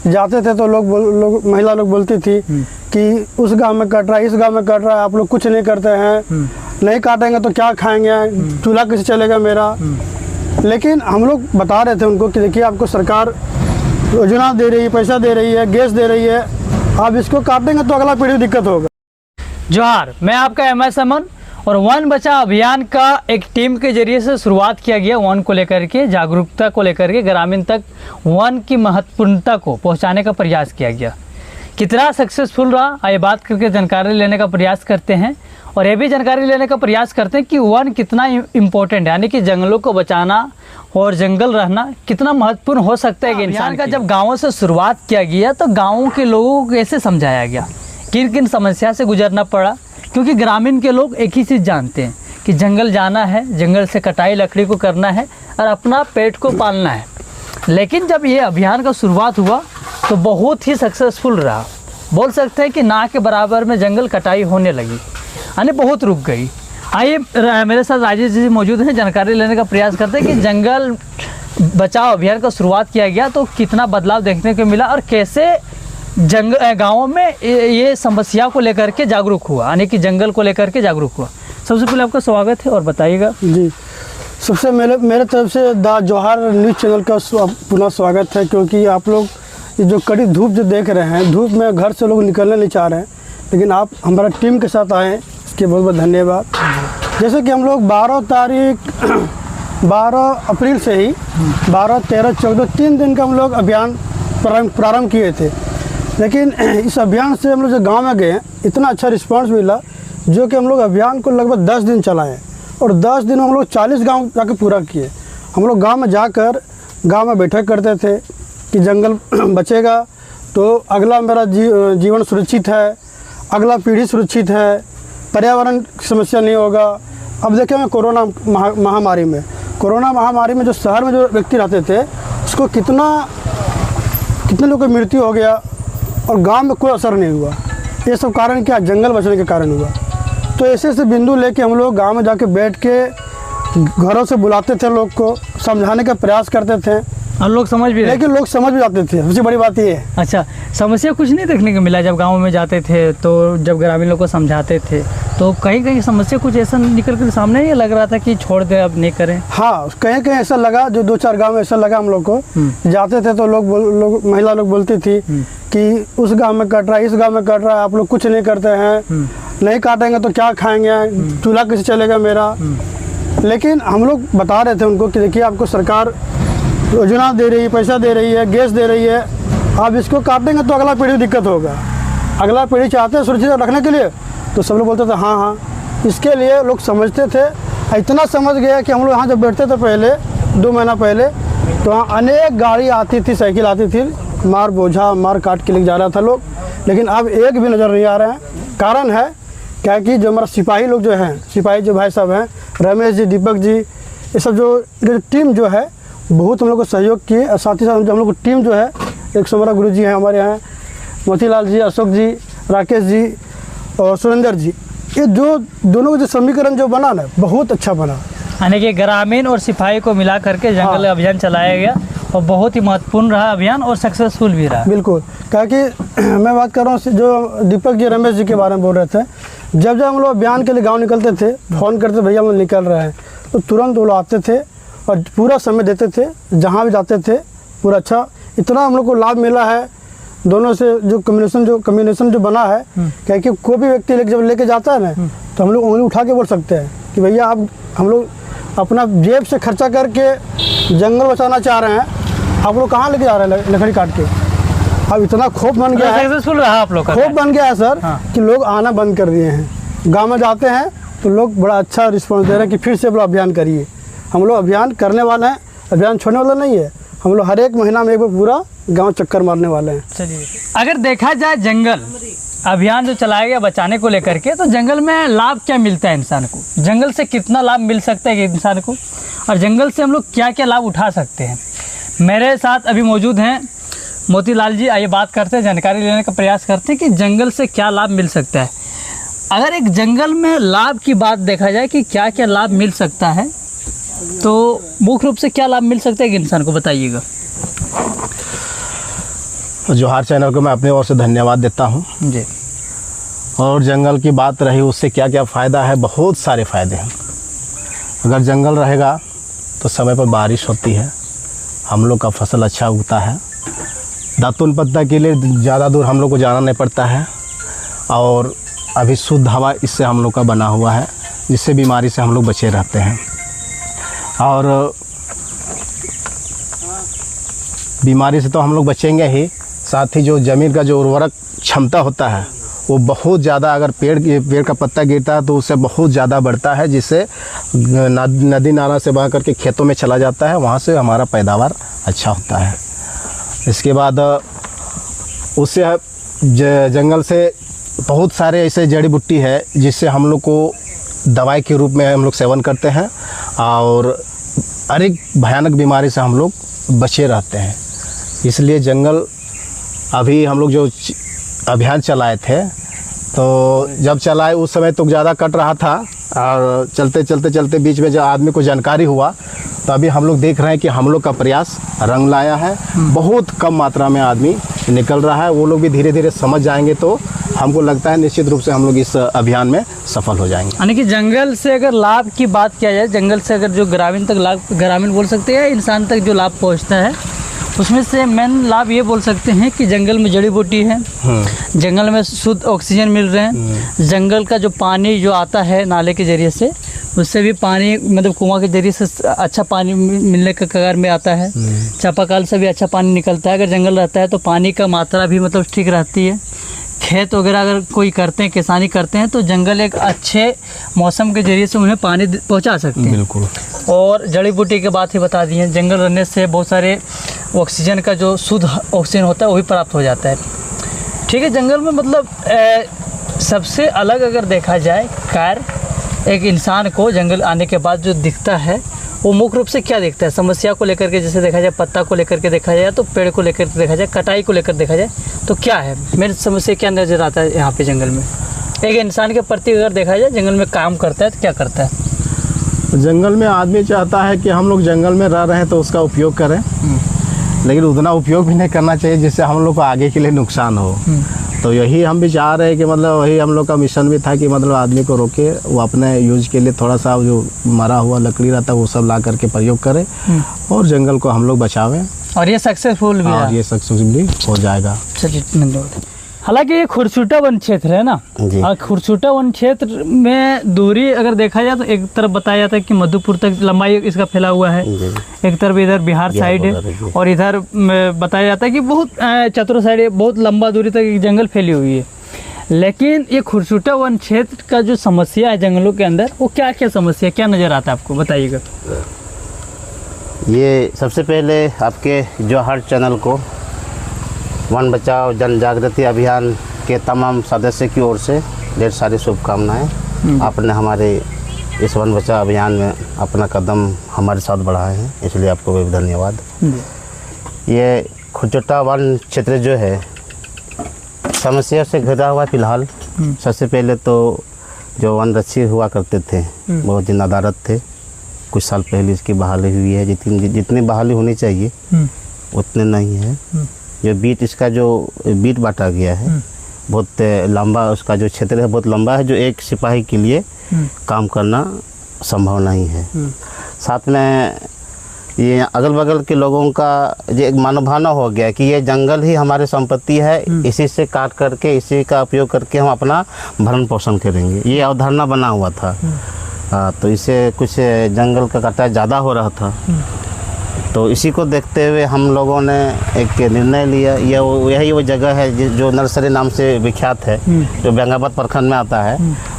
जाते थे तो महिला लोग बोलती थी कि उस गांव में कट रहा है, इस गांव में कट रहा है, आप लोग कुछ नहीं करते हैं, नहीं काटेंगे तो क्या खाएंगे, चूल्हा कैसे चलेगा मेरा। लेकिन हम लोग बता रहे थे उनको कि देखिए आपको सरकार योजना दे रही है, पैसा दे रही है, गैस दे रही है, आप इसको काटेंगे तो अगला पीढ़ी दिक्कत होगा। जोहार, मैं आपका MS अमन और वन बचाओ अभियान का एक टीम के जरिए से शुरुआत किया गया वन को लेकर के, जागरूकता को लेकर के ग्रामीण तक वन की महत्वपूर्णता को पहुंचाने का प्रयास किया गया। कितना सक्सेसफुल रहा आइए बात करके जानकारी लेने का प्रयास करते हैं और ये भी जानकारी लेने का प्रयास करते हैं कि वन कितना इम्पोर्टेंट है, यानी कि जंगलों को बचाना और जंगल रहना कितना महत्वपूर्ण हो सकता है। इंसान का जब गाँवों से शुरुआत किया गया तो गाँवों के लोगों को कैसे समझाया गया, किन किन समस्या से गुजरना पड़ा, क्योंकि ग्रामीण के लोग एक ही चीज़ जानते हैं कि जंगल जाना है, जंगल से कटाई लकड़ी को करना है और अपना पेट को पालना है। लेकिन जब ये अभियान का शुरुआत हुआ तो बहुत ही सक्सेसफुल रहा, बोल सकते हैं कि ना के बराबर में जंगल कटाई होने लगी, यानी बहुत रुक गई। आइए मेरे साथ राजेश जी मौजूद हैं, जानकारी लेने का प्रयास करते हैं कि जंगल बचाओ अभियान का शुरुआत किया गया तो कितना बदलाव देखने को मिला और कैसे गाँवों में ये समस्या को लेकर के जागरूक हुआ, यानी कि जंगल को लेकर के जागरूक हुआ। सबसे पहले आपका स्वागत है और बताइएगा। जी, सबसे मेरे तरफ से द जोहार न्यूज़ चैनल का पुनः स्वागत है, क्योंकि आप लोग ये जो कड़ी धूप जो देख रहे हैं, धूप में घर से लोग निकलने नहीं चाह रहे हैं, लेकिन आप हमारा टीम के साथ आए, इसके बहुत बहुत धन्यवाद। जैसे कि हम लोग 12 अप्रैल से ही 12, 13, 14 3 दिन का हम लोग अभियान प्रारंभ किए थे। लेकिन इस अभियान से हम लोग जो गांव में गए इतना अच्छा रिस्पांस मिला, जो कि हम लोग अभियान को लगभग 10 दिन चलाए और 10 दिन हम लोग 40 गांव जाकर पूरा किए। हम लोग गांव में जाकर गांव में बैठक करते थे कि जंगल बचेगा तो अगला मेरा जीवन सुरक्षित है, अगला पीढ़ी सुरक्षित है, पर्यावरण की समस्या नहीं होगा। अब देखें मैं कोरोना महामारी में जो शहर में जो व्यक्ति रहते थे उसको कितने लोगों की मृत्यु हो गया और गांव में कोई असर नहीं हुआ। ये सब कारण क्या, जंगल बचने के कारण हुआ। तो ऐसे बिंदु लेके हम लोग गांव में जाके बैठ के घरों से बुलाते थे, लोग को समझाने का प्रयास करते थे और लोग समझ भी, लेकिन लोग समझ भी जाते थे। सबसे बड़ी बात ये है। अच्छा, समस्या कुछ नहीं देखने को मिला जब गाँव में जाते थे तो, जब ग्रामीण लोग को समझाते थे तो कहीं समस्या कुछ ऐसा निकल कर सामने ही लग रहा था कि छोड़ दे, अब नहीं करें। हाँ, कहीं ऐसा लगा, जो 2-4 गांव में ऐसा लगा हम लोग को। जाते थे तो महिला लोग बोलती थी कि उस गांव में कट रहा है, इस गांव में कट रहा है, आप लोग कुछ नहीं करते हैं, नहीं काटेंगे तो क्या खाएंगे, चूल्हा कैसे चलेगा मेरा। लेकिन हम लोग बता रहे थे उनको कि देखिए आपको सरकार योजना दे रही है, पैसा दे रही है, गैस दे रही है, आप इसको काटेंगे तो अगला पीढ़ी दिक्कत होगा। अगला पीढ़ी चाहते हैं सुरक्षित रखने के लिए, तो सब लोग बोलते थे हाँ। इसके लिए लोग समझते थे, इतना समझ गया कि हम लोग यहाँ जब बैठते थे पहले 2 महीना पहले, तो वहाँ अनेक गाड़ी आती थी, साइकिल आती थी, मार बोझा मार काट के लेके जा रहा था लोग, लेकिन अब एक भी नज़र नहीं आ रहे हैं। कारण है क्या कि जो हमारा सिपाही लोग जो हैं, सिपाही जो भाई साहब हैं, रमेश जी, दीपक जी, ये सब जो टीम जो है बहुत हम लोग को सहयोग किए। और साथ ही साथ हम लोग को टीम जो है, एक सोमरा गुरु जी हैं हमारे यहाँ, मोतीलाल जी, अशोक जी, राकेश जी और सुरेंद्र जी, ये जो दोनों का जो समीकरण जो बना ना बहुत अच्छा बना, यानी कि ग्रामीण और सिपाही को मिला करके जंगल अभियान चलाया गया और बहुत ही महत्वपूर्ण रहा अभियान और सक्सेसफुल भी रहा। बिल्कुल, क्योंकि मैं बात कर रहा हूँ जो दीपक जी, रमेश जी के बारे में बोल रहे थे, जब हम लोग अभियान के लिए गाँव निकलते थे, फ़ोन करते भैया हम लोग निकल रहे हैं, तो तुरंत वो लोग आते थे और पूरा समय देते थे, जहाँ भी जाते थे पूरा अच्छा। इतना हम लोग को लाभ मिला है दोनों से, जो कम्युनिकेशन जो बना है, क्योंकि कोई भी व्यक्ति जब लेके जाता है ना, तो हम लोग उंगली उठा के बोल सकते हैं कि भैया आप, हम लोग अपना जेब से खर्चा करके जंगल बचाना चाह रहे हैं, आप लोग कहाँ लेके जा रहे हैं लकड़ी काट के। अब इतना खौफ बन गया है, सक्सेसफुल रहा आप लोग का, खौफ बन गया है सर, कि लोग आना बंद कर दिए हैं। गाँव में जाते हैं तो लोग बड़ा अच्छा रिस्पॉन्स दे रहे हैं कि फिर से आप लोग अभियान करिए। हम लोग अभियान करने वाले हैं, अभियान छोड़ने वाला नहीं है। हम लोग हर एक महीना में एक बार पूरा गांव चक्कर मारने वाले हैं। चलिए, अगर देखा जाए जंगल अभियान जो चलाया गया बचाने को लेकर के, तो जंगल में लाभ क्या मिलता है इंसान को, जंगल से कितना लाभ मिल सकता है इंसान को, और जंगल से हम लोग क्या क्या लाभ उठा सकते हैं। मेरे साथ अभी मौजूद हैं मोतीलाल जी, आइए बात करते हैं, जानकारी लेने का प्रयास करते हैं कि जंगल से क्या लाभ मिल सकता है। अगर एक जंगल में लाभ की बात देखा जाए कि क्या क्या लाभ मिल सकता है, तो मुख्य रूप से क्या लाभ मिल सकता है कि इंसान को बताइएगा। जोहार चैनल को मैं अपनी ओर से धन्यवाद देता हूँ। जी। और जंगल की बात रही, उससे क्या क्या फ़ायदा है, बहुत सारे फ़ायदे हैं। अगर जंगल रहेगा तो समय पर बारिश होती है, हम लोग का फसल अच्छा उगता है, दातुन पत्ता के लिए ज़्यादा दूर हम लोग को जाना नहीं पड़ता है, और अभी शुद्ध हवा इससे हम लोग का बना हुआ है, जिससे बीमारी से हम लोग बचे रहते हैं। और बीमारी से तो हम लोग बचेंगे ही, साथ ही जो ज़मीन का जो उर्वरक क्षमता होता है वो बहुत ज़्यादा, अगर पेड़ का पत्ता गिरता है तो उससे बहुत ज़्यादा बढ़ता है, जिससे नदी नाला से बह करके खेतों में चला जाता है, वहाँ से हमारा पैदावार अच्छा होता है। इसके बाद उससे जंगल से बहुत सारे ऐसे जड़ी बूटी है जिससे हम लोग को दवाई के रूप में हम लोग सेवन करते हैं, और अनेक भयानक बीमारी से हम लोग बचे रहते हैं। इसलिए जंगल, अभी हम लोग जो अभियान चलाए थे, तो जब चलाए उस समय तो ज़्यादा कट रहा था, और चलते बीच में जब आदमी को जानकारी हुआ तो अभी हम लोग देख रहे हैं कि हम लोग का प्रयास रंग लाया है। बहुत कम मात्रा में आदमी निकल रहा है, वो लोग भी धीरे धीरे समझ जाएंगे तो हमको लगता है निश्चित रूप से हम लोग इस अभियान में सफल हो जाएंगे। यानी कि जंगल से अगर लाभ की बात किया जाए, जंगल से अगर जो ग्रामीण तक लाभ, ग्रामीण बोल सकते हैं, इंसान तक जो लाभ पहुंचता है, उसमें से मेन लाभ ये बोल सकते हैं कि जंगल में जड़ी बूटी है, जंगल में शुद्ध ऑक्सीजन मिल रहे हैं, जंगल का जो पानी जो आता है नाले के ज़रिए से, उससे भी पानी मतलब कुआं के ज़रिए से अच्छा पानी मिलने के कगार में आता है, चापाकल से भी अच्छा पानी निकलता है। अगर जंगल रहता है तो पानी का मात्रा भी मतलब ठीक रहती है। खेत वगैरह अगर कोई करते हैं, किसानी करते हैं, तो जंगल एक अच्छे मौसम के ज़रिए से उन्हें पानी पहुंचा सकते हैं। बिल्कुल। और जड़ी बूटी की बात ही बता दी है, जंगल रहने से बहुत सारे ऑक्सीजन का जो शुद्ध ऑक्सीजन होता है वही प्राप्त हो जाता है। ठीक है, जंगल में मतलब सबसे अलग अगर देखा जाए कार्य एक इंसान को जंगल आने के बाद जो दिखता है वो मुख्य रूप से क्या दिखता है? समस्या को लेकर के, जैसे देखा जाए पत्ता को लेकर के देखा जाए, तो पेड़ को लेकर के देखा जाए, कटाई को लेकर देखा जाए, तो क्या है मेरी समस्या, क्या नज़र आता है यहाँ पे जंगल में? एक इंसान के प्रति अगर देखा जाए जंगल में काम करता है तो क्या करता है? जंगल में आदमी चाहता है कि हम लोग जंगल में रह रहे हैं तो उसका उपयोग करें, लेकिन उतना उपयोग भी नहीं करना चाहिए जिससे हम लोग को आगे के लिए नुकसान हो। तो यही हम भी चाह रहे हैं कि मतलब वही हम लोग का मिशन भी था कि मतलब आदमी को रोके, वो अपने यूज के लिए थोड़ा सा जो मरा हुआ लकड़ी रहता है वो सब ला करके प्रयोग करें और जंगल को हम लोग बचावें। और ये सक्सेसफुल भी और ये सक्सेसफुल हो जाएगा। चलिए, धन्यवाद। हालांकि ये खुरछुटा वन क्षेत्र है ना, और खुरछुटा वन क्षेत्र में दूरी अगर देखा जाए तो एक तरफ बताया जाता है कि मधुपुर तक लंबाई इसका फैला हुआ है, एक तरफ इधर बिहार साइड है, और इधर बताया जाता है कि बहुत चतुर साइड बहुत लंबा दूरी तक जंगल फैली हुई है। लेकिन ये खुरछुटा वन क्षेत्र का जो समस्या है जंगलों के अंदर, वो क्या क्या समस्या, क्या नज़र आता है आपको, बताइएगा। ये सबसे पहले आपके जोहार चैनल को वन बचाओ जन जागृति अभियान के तमाम सदस्य की ओर से ढेर सारी शुभकामनाएं। आपने हमारे इस वन बचाओ अभियान में अपना कदम हमारे साथ बढ़ाए हैं, इसलिए आपको भी धन्यवाद। ये खुरछुटा वन क्षेत्र जो है समस्या से घिरा हुआ फिलहाल। सबसे पहले तो जो वनरक्षी हुआ करते थे बहुत दिन अदालत थे, कुछ साल पहले इसकी बहाली हुई है। जितनी बहाली होनी चाहिए उतने नहीं है। जो बीट, इसका जो बीट बांटा गया है बहुत लंबा, उसका जो क्षेत्र है बहुत लंबा है, जो एक सिपाही के लिए काम करना संभव नहीं है। साथ में ये अगल बगल के लोगों का जो एक मनोभावना हो गया कि ये जंगल ही हमारी संपत्ति है, इसी से काट करके, इसी का उपयोग करके हम अपना भरण पोषण करेंगे, ये अवधारणा बना हुआ था। तो इससे कुछ जंगल का कटाई ज़्यादा हो रहा था। तो इसी को देखते हुए हम लोगों ने एक निर्णय लिया। यही वो जगह है जो नर्सरी नाम से विख्यात है, जो बेंगाबाद प्रखंड में आता है।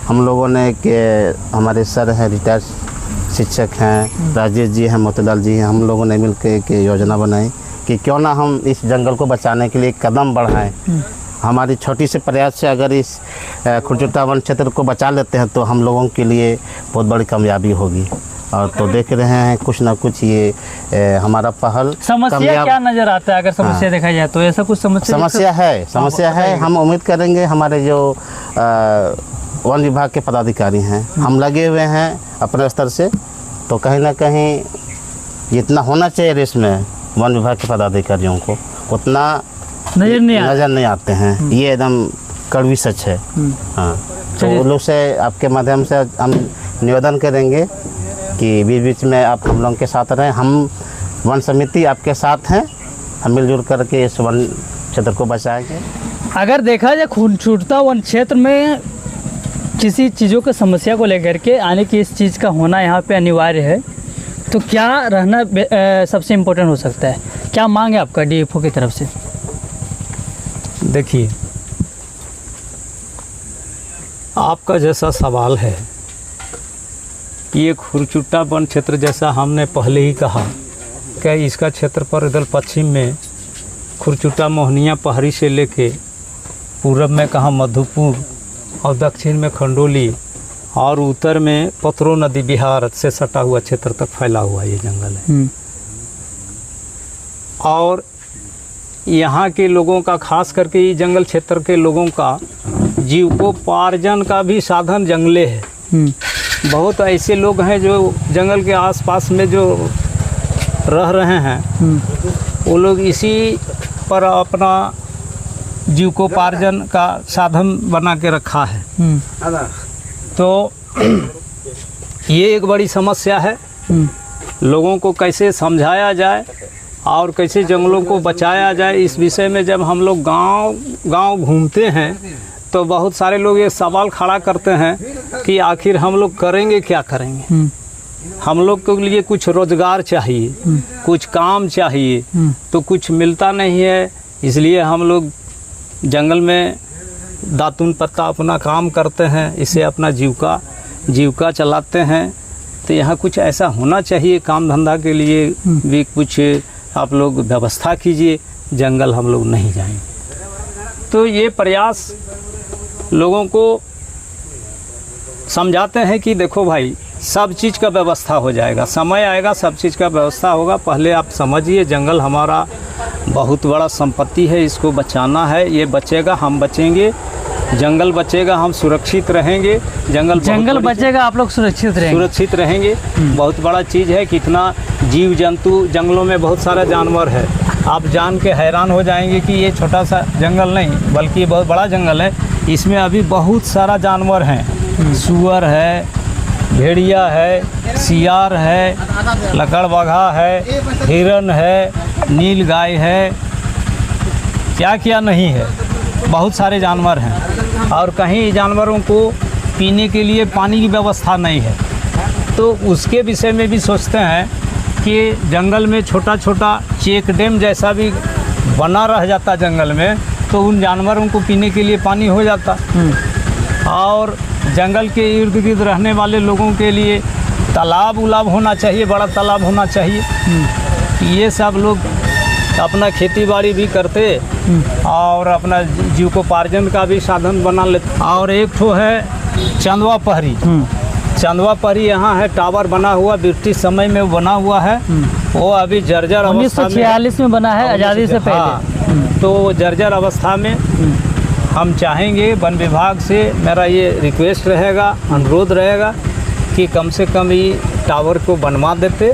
हम लोगों ने एक, हमारे सर हैं रिटायर्ड शिक्षक हैं, राजेश जी हैं, मोतीलाल जी हैं, हम लोगों ने मिलकर एक योजना बनाई कि क्यों ना हम इस जंगल को बचाने के लिए एक कदम बढ़ाएं। हमारी छोटी से प्रयास से अगर इस खुरछुटा वन क्षेत्र को बचा लेते हैं तो हम लोगों के लिए बहुत बड़ी कामयाबी होगी। और तो देख रहे हैं कुछ ना कुछ ये हमारा पहल। समस्या क्या नजर आता है अगर समस्या देखा जाए तो? ऐसा कुछ समस्या है। हम उम्मीद करेंगे हमारे जो वन विभाग के पदाधिकारी हैं, हम लगे हुए हैं अपने स्तर से, तो कहीं ना कहीं जितना होना चाहिए रेस में वन विभाग के पदाधिकारियों को, उतना नजर नहीं आते हैं। ये एकदम कड़वी सच है। हाँ, तो उन लोग से आपके माध्यम से हम निवेदन करेंगे कि बीच बीच में आप हम लोगों के साथ रहें। हम वन समिति आपके साथ हैं, हम मिलजुल करके इस वन क्षेत्र को बचाएंगे। अगर देखा जाए खूंचुट्टा वन क्षेत्र में किसी चीज़ों की समस्या को लेकर के आने की इस चीज़ का होना यहाँ पे अनिवार्य है, तो क्या रहना सबसे इम्पोर्टेंट हो सकता है? क्या मांग है आपका DFO की तरफ से? देखिए, आपका जैसा सवाल है, ये खुरचुट्टा वन क्षेत्र जैसा हमने पहले ही कहा कि इसका क्षेत्र पर इधर पश्चिम में खुरचुट्टा मोहनिया पहाड़ी से लेके पूरब में कहाँ मधुपुर और दक्षिण में खंडोली और उत्तर में पथरो नदी बिहार से सटा हुआ क्षेत्र तक फैला हुआ ये जंगल है। और यहाँ के लोगों का, खास करके ये जंगल क्षेत्र के लोगों का जीविकोपार्जन का भी साधन जंगले है। बहुत ऐसे लोग हैं जो जंगल के आसपास में जो रह रहे हैं, वो लोग इसी पर अपना जीविकोपार्जन का साधन बना के रखा है। तो ये एक बड़ी समस्या है। लोगों को कैसे समझाया जाए और कैसे जंगलों को बचाया जाए, इस विषय में जब हम लोग गांव घूमते हैं तो बहुत सारे लोग ये सवाल खड़ा करते हैं कि आखिर हम लोग करेंगे क्या करेंगे। हम लोग के लिए कुछ रोजगार चाहिए, कुछ काम चाहिए, तो कुछ मिलता नहीं है। इसलिए हम लोग जंगल में दातुन पत्ता अपना काम करते हैं, इससे अपना जीविका चलाते हैं। तो यहाँ कुछ ऐसा होना चाहिए, काम धंधा के लिए भी कुछ आप लोग व्यवस्था कीजिए, जंगल हम लोग नहीं जाएंगे। तो ये प्रयास लोगों को समझाते हैं कि देखो भाई, सब चीज़ का व्यवस्था हो जाएगा, समय आएगा सब चीज़ का व्यवस्था होगा। पहले आप समझिए, जंगल हमारा बहुत बड़ा संपत्ति है, इसको बचाना है। ये बचेगा, हम बचेंगे, जंगल बचेगा, हम सुरक्षित रहेंगे। जंगल बचेगा, आप लोग सुरक्षित रहेंगे। बहुत बड़ा चीज़ है। कितना जीव जंतु, जंगलों में बहुत सारा जानवर है। आप जान के हैरान हो जाएंगे कि ये छोटा सा जंगल नहीं बल्कि बहुत बड़ा जंगल है। इसमें अभी बहुत सारा जानवर हैं। सुअर है, भेड़िया है, सियार है, लकड़बग्घा है, हिरन है, नील गाय है, क्या क्या नहीं है, बहुत सारे जानवर हैं। और कहीं जानवरों को पीने के लिए पानी की व्यवस्था नहीं है। तो उसके विषय में भी सोचते हैं कि जंगल में छोटा छोटा चेक डैम जैसा भी बना रह जाता जंगल में, तो उन जानवरों को पीने के लिए पानी हो जाता। और जंगल के इर्द गिर्द रहने वाले लोगों के लिए तालाब उलाब होना चाहिए, बड़ा तालाब होना चाहिए। ये सब लोग अपना खेती बाड़ी भी करते और अपना जीविकोपार्जन का भी साधन बना लेते। और एक ठो है चंदवा पहरी। चंदवा पहरी यहाँ है, टावर बना हुआ, ब्रिटिश समय में बना हुआ है। वो अभी जर्जर अवस्था 1946 में बना है, आज़ादी से पहले। तो जर्जर अवस्था में हम चाहेंगे, वन विभाग से मेरा ये रिक्वेस्ट रहेगा, अनुरोध रहेगा कि कम से कम ये टावर को बनवा देते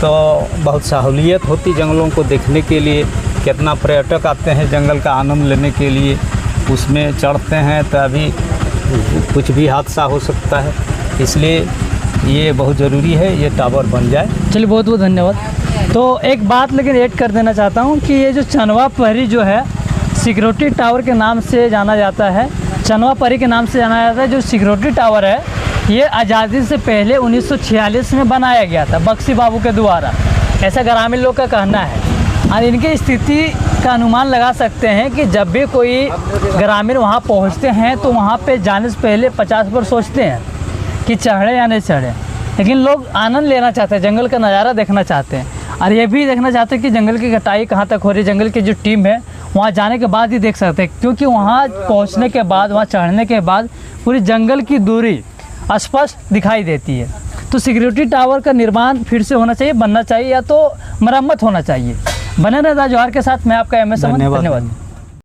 तो बहुत सहूलियत होती जंगलों को देखने के लिए। कितना पर्यटक आते हैं जंगल का आनंद लेने के लिए, उसमें चढ़ते हैं तो अभी कुछ भी हादसा हो सकता है। इसलिए ये बहुत ज़रूरी है ये टावर बन जाए। चलिए, बहुत बहुत धन्यवाद। तो एक बात लेकिन ऐड कर देना चाहता हूँ कि ये जो चंदवा पहरी जो है सिक्योरिटी टावर के नाम से जाना जाता है, चंदवा पहरी के नाम से जाना जाता है। जो सिक्योरिटी टावर है ये आज़ादी से पहले 1946 में बनाया गया था बख्शी बाबू के द्वारा, ऐसा ग्रामीण लोग का कहना है। और इनकी स्थिति का अनुमान लगा सकते हैं कि जब भी कोई ग्रामीण वहाँ पहुँचते हैं तो वहाँ पे जाने से पहले 50 बार सोचते हैं कि चढ़े या नहीं चढ़े। लेकिन लोग आनंद लेना चाहते हैं, जंगल का नज़ारा देखना चाहते हैं और ये भी देखना चाहते हैं कि जंगल की कटाई कहाँ तक हो रही है। जंगल की जो टीम है वहाँ जाने के बाद ही देख सकते हैं, क्योंकि वहाँ पहुँचने के बाद, वहाँ चढ़ने के बाद पूरी जंगल की दूरी स्पष्ट दिखाई देती है। तो सिक्योरिटी टावर का निर्माण फिर से होना चाहिए, बनना चाहिए, या तो मरम्मत होना चाहिए। बने रहे जोहार के साथ, मैं आपका MS अमन। धन्यवाद।